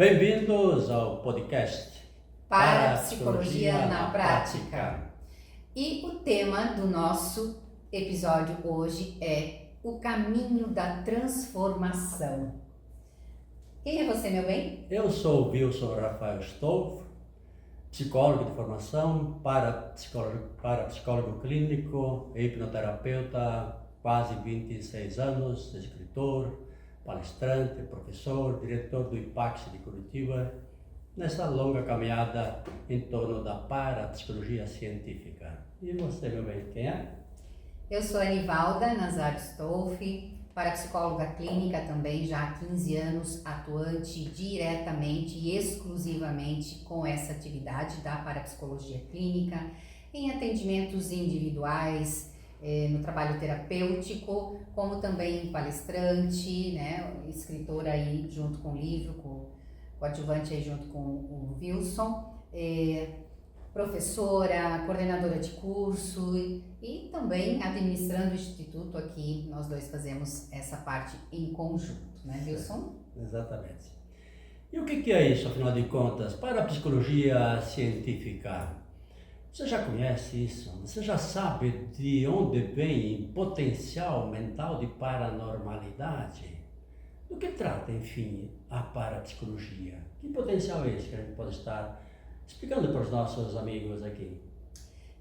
Bem-vindos ao podcast Parapsicologia na Prática. E o tema do nosso episódio hoje é o caminho da transformação. Quem é você, meu bem? Eu sou o Wilson Rafael Stolf, psicólogo de formação, parapsicólogo clínico, hipnoterapeuta, quase 26 anos, escritor, palestrante, professor, diretor do IPAX de Curitiba, nessa longa caminhada em torno da parapsicologia científica. E você, meu bem, quem é? Eu sou a Anivalda Nazário Stolf, parapsicóloga clínica também, já há 15 anos, atuante diretamente e exclusivamente com essa atividade da parapsicologia clínica, em atendimentos individuais, no trabalho terapêutico, como também palestrante, né, escritora aí junto com o livro, com o adjuvante aí junto com o Wilson, professora, coordenadora de curso e também administrando o instituto aqui, nós dois fazemos essa parte em conjunto, né, Wilson? Exatamente. E o que é isso, afinal de contas, parapsicologia científica? Você já conhece isso? Você já sabe de onde vem o potencial mental de paranormalidade? Do que trata, enfim, a parapsicologia? Que potencial é esse que a gente pode estar explicando para os nossos amigos aqui?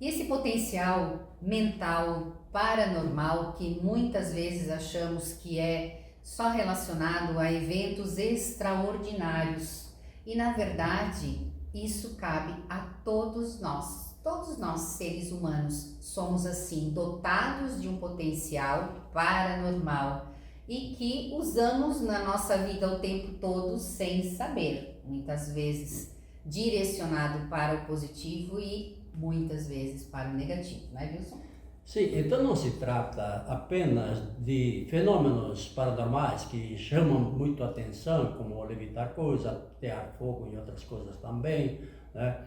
E esse potencial mental paranormal que muitas vezes achamos que é só relacionado a eventos extraordinários. E na verdade, isso cabe a todos nós. Todos nós, seres humanos, somos assim, dotados de um potencial paranormal e que usamos na nossa vida o tempo todo sem saber, muitas vezes direcionado para o positivo e muitas vezes para o negativo, não é, Wilson? Sim, então não se trata apenas de fenômenos paranormais que chamam muito a atenção, como levitar coisas, atear fogo e outras coisas também, né?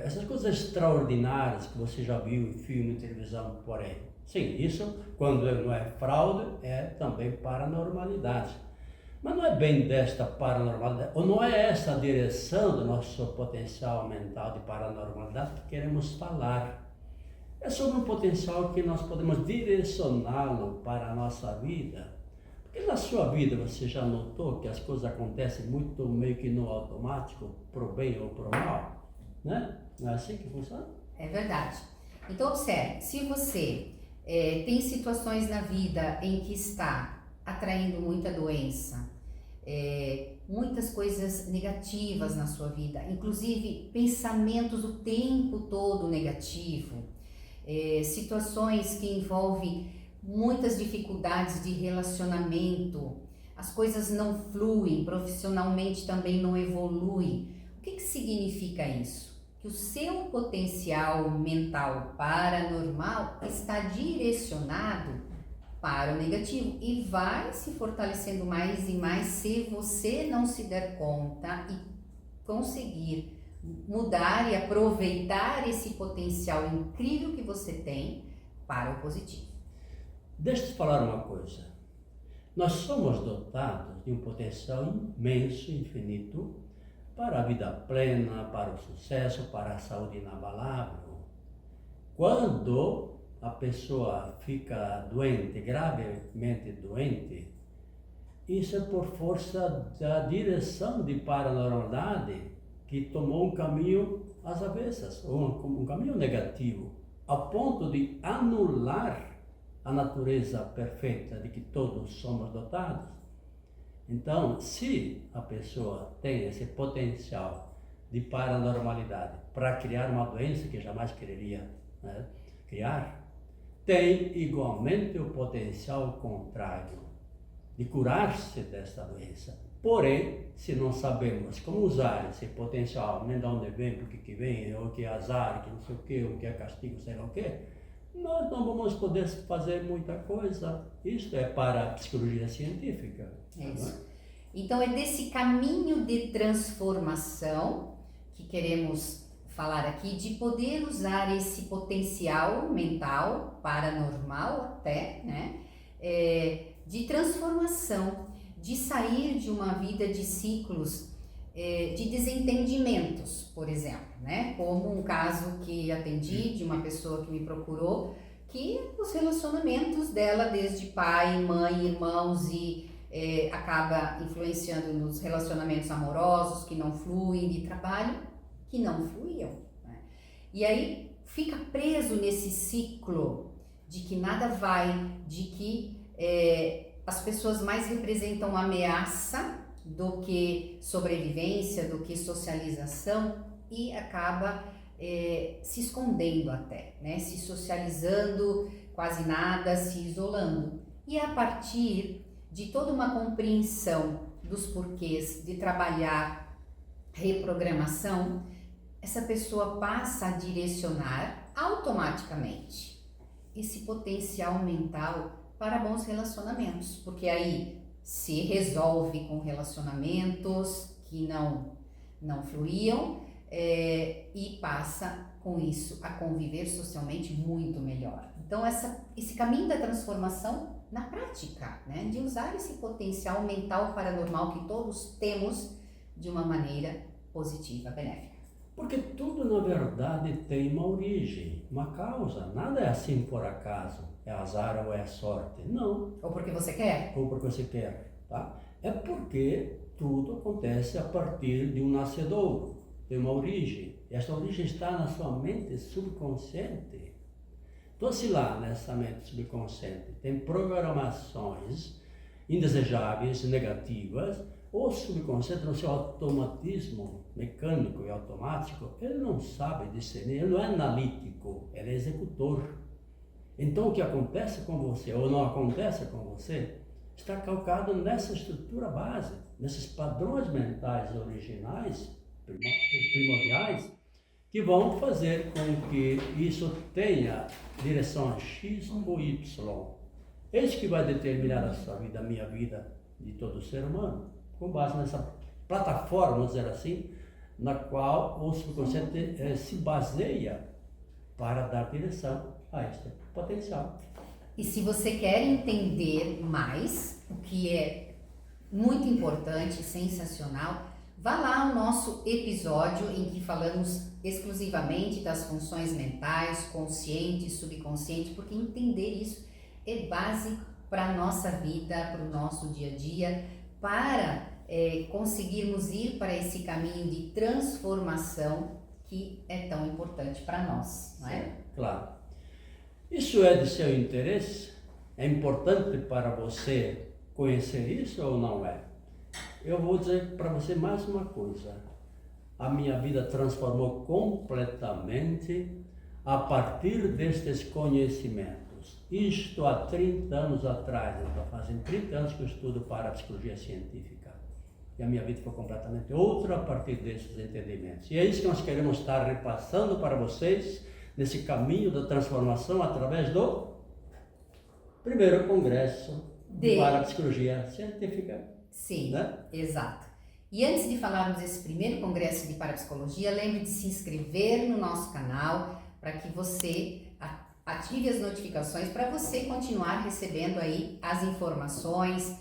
Essas coisas extraordinárias que você já viu em filme e televisão por aí. Sim, isso, quando não é fraude, é também paranormalidade. Mas não é bem desta paranormalidade, ou não é essa a direção do nosso potencial mental de paranormalidade que queremos falar. É sobre um potencial que nós podemos direcioná-lo para a nossa vida. Porque na sua vida você já notou que as coisas acontecem muito meio que no automático, pro bem ou pro mal? Né? Não é assim que funciona? É verdade. Então observe, se você tem situações na vida em que está atraindo muita doença, muitas coisas negativas na sua vida, inclusive pensamentos o tempo todo negativo, situações que envolvem muitas dificuldades de relacionamento, as coisas não fluem, profissionalmente também não evoluem. O que significa isso? Que o seu potencial mental paranormal está direcionado para o negativo e vai se fortalecendo mais e mais se você não se der conta e conseguir mudar e aproveitar esse potencial incrível que você tem para o positivo. Deixa eu te falar uma coisa. Nós somos dotados de um potencial imenso, infinito, para a vida plena, para o sucesso, para a saúde inabalável. Quando a pessoa fica doente, gravemente doente, isso é por força da direção de paranormalidade que tomou um caminho às avessas, ou um caminho negativo, a ponto de anular a natureza perfeita de que todos somos dotados. Então, se a pessoa tem esse potencial de paranormalidade para criar uma doença que jamais quereria, né, criar, tem igualmente o potencial contrário de curar-se desta doença. Porém, se não sabemos como usar esse potencial, nem de onde vem, por que vem, ou que é azar, que não sei o que, o que é castigo, sei lá o que, nós não vamos poder fazer muita coisa. Isto é para a psicologia científica. É isso. Então é desse caminho de transformação que queremos falar aqui, de poder usar esse potencial mental, paranormal até, né? De transformação, de sair de uma vida de ciclos de desentendimentos, por exemplo, né? Como um caso que atendi de uma pessoa que me procurou, que os relacionamentos dela, desde pai, mãe, irmãos e acaba influenciando nos relacionamentos amorosos que não fluem, de trabalho que não fluíam, né? E aí fica preso nesse ciclo de que nada vai, de que as pessoas mais representam ameaça do que sobrevivência, do que socialização, e acaba se escondendo até, né? Se socializando quase nada, se isolando. E a partir de toda uma compreensão dos porquês de trabalhar reprogramação, essa pessoa passa a direcionar automaticamente esse potencial mental para bons relacionamentos, porque aí se resolve com relacionamentos que não fluíam e passa com isso a conviver socialmente muito melhor. Então esse caminho da transformação na prática, né, de usar esse potencial mental paranormal que todos temos de uma maneira positiva, benéfica. Porque tudo, na verdade, tem uma origem, uma causa. Nada é assim por acaso, é azar ou é sorte. Não. Ou porque você quer. Ou porque você quer, tá? É porque tudo acontece a partir de um nascedouro, tem uma origem. E essa origem está na sua mente subconsciente. Então, se lá nessa mente subconsciente tem programações indesejáveis, negativas, o subconsciente, no seu automatismo mecânico e automático, ele não sabe discernir, ele não é analítico, ele é executor. Então, o que acontece com você ou não acontece com você está calcado nessa estrutura base, nesses padrões mentais originais, primordiais, que vão fazer com que isso tenha direção X ou Y. Esse que vai determinar a sua vida, a minha vida, de todo ser humano, com base nessa plataforma, vamos dizer assim, na qual o subconsciente se baseia para dar direção a este potencial. E se você quer entender mais, o que é muito importante e sensacional, vá lá ao nosso episódio em que falamos exclusivamente das funções mentais, consciente e subconsciente, porque entender isso é básico para a nossa vida, para o nosso dia a dia, para conseguirmos ir para esse caminho de transformação que é tão importante para nós, não é? Claro. Isso é de seu interesse? É importante para você conhecer isso ou não é? Eu vou dizer para você mais uma coisa. A minha vida transformou completamente a partir destes conhecimentos. Isto há 30 anos atrás, então fazem 30 anos que eu estudo parapsicologia científica. E a minha vida foi completamente outra a partir desses entendimentos. E é isso que nós queremos estar repassando para vocês nesse caminho da transformação através do primeiro congresso de parapsicologia científica. Sim, né? Exato. E antes de falarmos desse primeiro congresso de parapsicologia, lembre de se inscrever no nosso canal para que você ative as notificações para você continuar recebendo aí as informações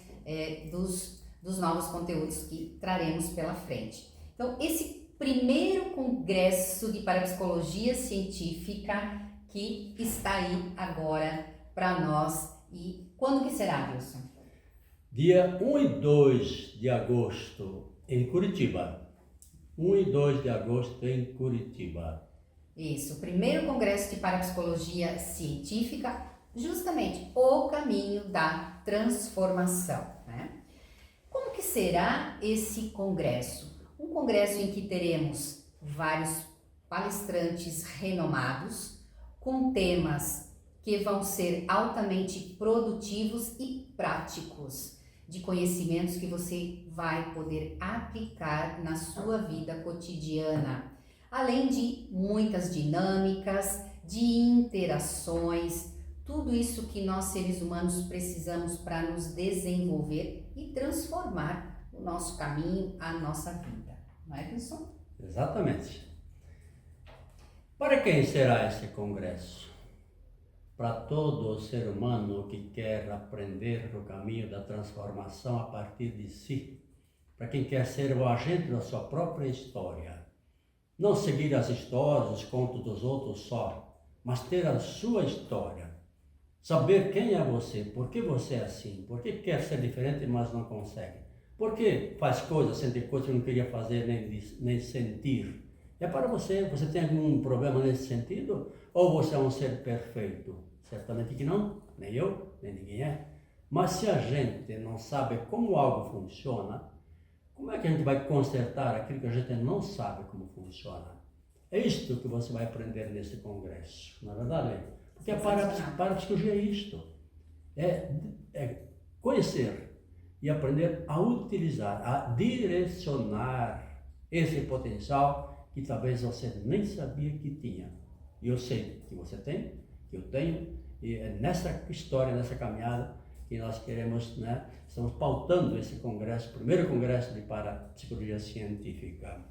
dos novos conteúdos que traremos pela frente. Então, esse primeiro congresso de parapsicologia científica que está aí agora para nós. E quando que será, Wilson? Dia 1 e 2 de agosto em Curitiba. 1 e 2 de agosto em Curitiba. Isso, o primeiro congresso de parapsicologia científica, justamente o caminho da transformação, né? Como que será esse congresso? Um congresso em que teremos vários palestrantes renomados, com temas que vão ser altamente produtivos e práticos, de conhecimentos que você vai poder aplicar na sua vida cotidiana, além de muitas dinâmicas, de interações, tudo isso que nós seres humanos precisamos para nos desenvolver e transformar o nosso caminho, a nossa vida. Não é, Wilson? Exatamente. Para quem será esse congresso? Para todo ser humano que quer aprender o caminho da transformação a partir de si, para quem quer ser o agente da sua própria história. Não seguir as histórias, os contos dos outros só, mas ter a sua história. Saber quem é você, por que você é assim, por que quer ser diferente, mas não consegue. Por que faz coisas, sente coisas que não queria fazer nem sentir. É para você. Você tem algum problema nesse sentido? Ou você é um ser perfeito? Certamente que não, nem eu, nem ninguém é. Mas se a gente não sabe como algo funciona, como é que a gente vai consertar aquilo que a gente não sabe como funciona? É isto que você vai aprender nesse congresso, não é verdade? Porque a parapsicologia é isto. É conhecer e aprender a utilizar, a direcionar esse potencial que talvez você nem sabia que tinha. E eu sei que você tem, que eu tenho, e é nessa história, nessa caminhada que nós queremos, né? Estamos pautando esse congresso, primeiro congresso de parapsicologia científica.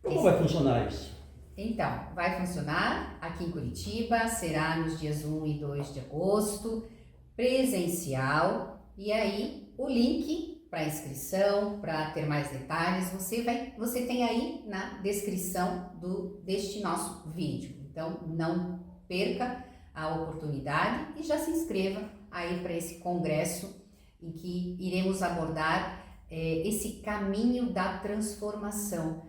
Como vai funcionar isso? Então, vai funcionar aqui em Curitiba, será nos dias 1 e 2 de agosto, presencial, e aí o link para inscrição, para ter mais detalhes, você tem aí na descrição deste nosso vídeo. Então, não perca a oportunidade e já se inscreva aí para esse congresso em que iremos abordar esse caminho da transformação.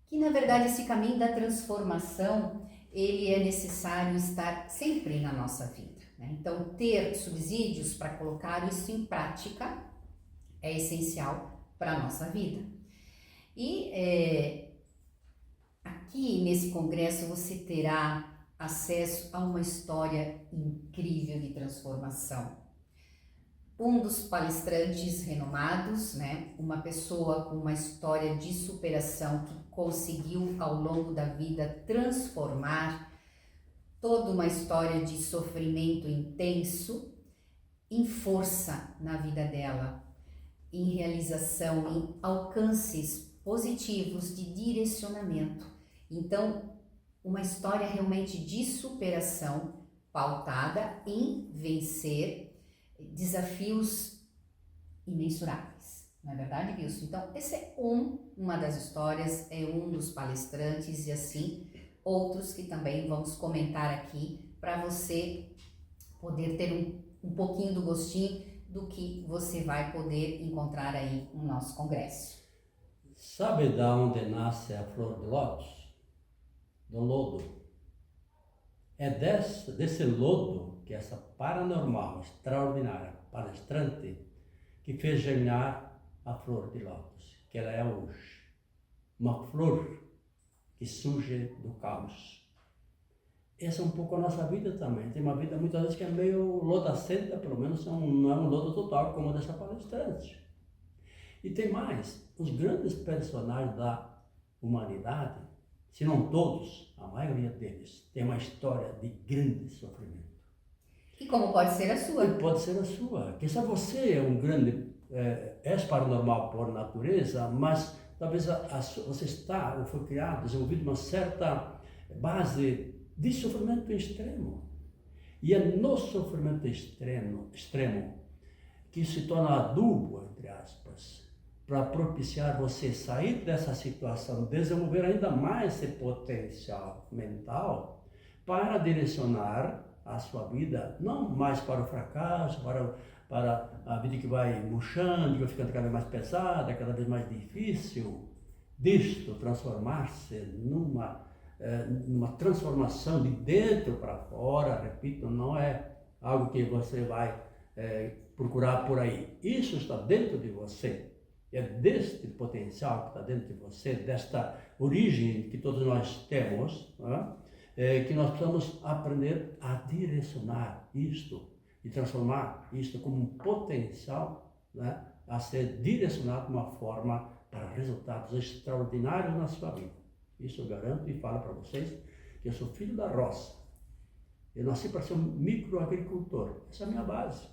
Que na verdade esse caminho da transformação, ele é necessário estar sempre na nossa vida, né? Então ter subsídios para colocar isso em prática é essencial para a nossa vida. E aqui nesse congresso você terá acesso a uma história incrível de transformação. Um dos palestrantes renomados, né, uma pessoa com uma história de superação que conseguiu ao longo da vida transformar toda uma história de sofrimento intenso em força na vida dela, em realização, em alcances positivos de direcionamento. Então, uma história realmente de superação pautada em vencer desafios imensuráveis, não é verdade, Wilson? Então, essa é uma das histórias, é um dos palestrantes e assim outros que também vamos comentar aqui para você poder ter um pouquinho do gostinho do que você vai poder encontrar aí no nosso congresso. Sabe de onde nasce a flor de lótus? Do lodo. É desse lodo que essa paranormal, extraordinária palestrante que fez germinar a flor de lótus, que ela é hoje. Uma flor que surge do caos. Essa é um pouco a nossa vida também. Tem uma vida muitas vezes que é meio lodacenta, pelo menos não é um lodo total como a dessa palestrante. E tem mais, os grandes personagens da humanidade, se não todos, a maioria deles, tem uma história de grande sofrimento. E como pode ser a sua? E pode ser a sua. Quem sabe você é um grande, és paranormal por natureza, mas talvez você está ou foi criado, desenvolvido uma certa base de sofrimento extremo. E é no sofrimento extremo que se torna adubo, entre aspas, para propiciar você sair dessa situação, desenvolver ainda mais esse potencial mental para direcionar a sua vida, não mais para o fracasso, para a vida que vai murchando, que vai ficando cada vez mais pesada, cada vez mais difícil, disto transformar-se numa transformação de dentro para fora. Repito, não é algo que você vai procurar por aí. Isso está dentro de você. É deste potencial que está dentro de você, desta origem que todos nós temos, que nós precisamos aprender a direcionar isto e transformar isto como um potencial, né, a ser direcionado de uma forma para resultados extraordinários na sua vida. Isso eu garanto e falo para vocês que eu sou filho da roça. Eu nasci para ser um microagricultor. Essa é a minha base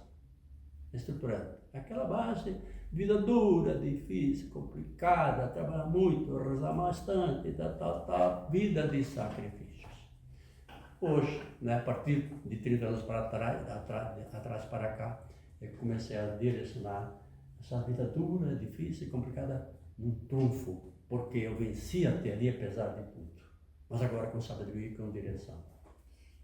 estruturante. Aquela base, vida dura, difícil, complicada, trabalhar muito, rezar bastante, vida de sacrifícios. Hoje, né, a partir de 30 anos atrás para cá, eu comecei a direcionar essa vida dura, difícil, complicada, num trunfo, porque eu venci até ali apesar de tudo. Mas agora com sabedoria e com direção.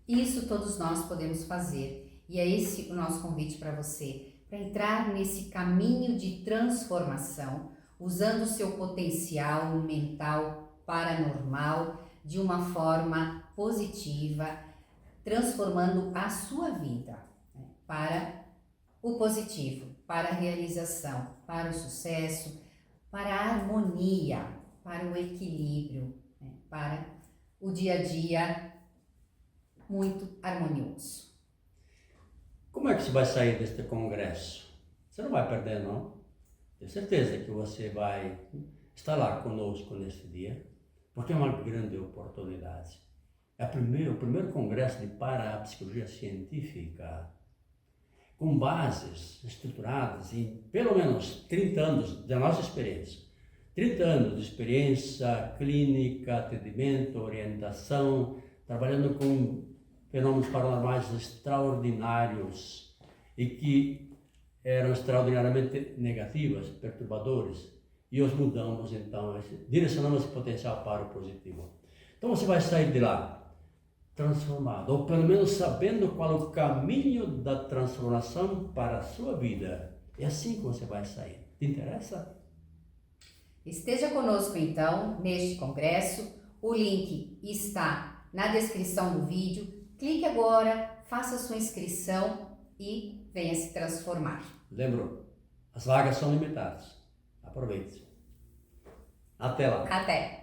Isso todos nós podemos fazer. E é esse o nosso convite para você, para entrar nesse caminho de transformação, usando o seu potencial mental paranormal de uma forma positiva, transformando a sua vida, né, para o positivo, para a realização, para o sucesso, para a harmonia, para o equilíbrio, né, para o dia a dia muito harmonioso. Como é que você vai sair deste congresso? Você não vai perder, não? Tenho certeza que você vai estar lá conosco neste dia, porque é uma grande oportunidade. É o primeiro congresso de parapsicologia científica, com bases estruturadas em pelo menos 30 anos da nossa experiência. 30 anos de experiência clínica, atendimento, orientação, trabalhando com fenômenos paranormais extraordinários e que eram extraordinariamente negativos, perturbadores, e os mudamos então, direcionamos esse potencial para o positivo. Então você vai sair de lá transformado, ou pelo menos sabendo qual é o caminho da transformação para a sua vida. É assim que você vai sair. Te interessa? Esteja conosco então neste congresso. O link está na descrição do vídeo. Clique agora, faça sua inscrição e venha se transformar. Lembrou, as vagas são limitadas. Aproveite. Até lá. Até!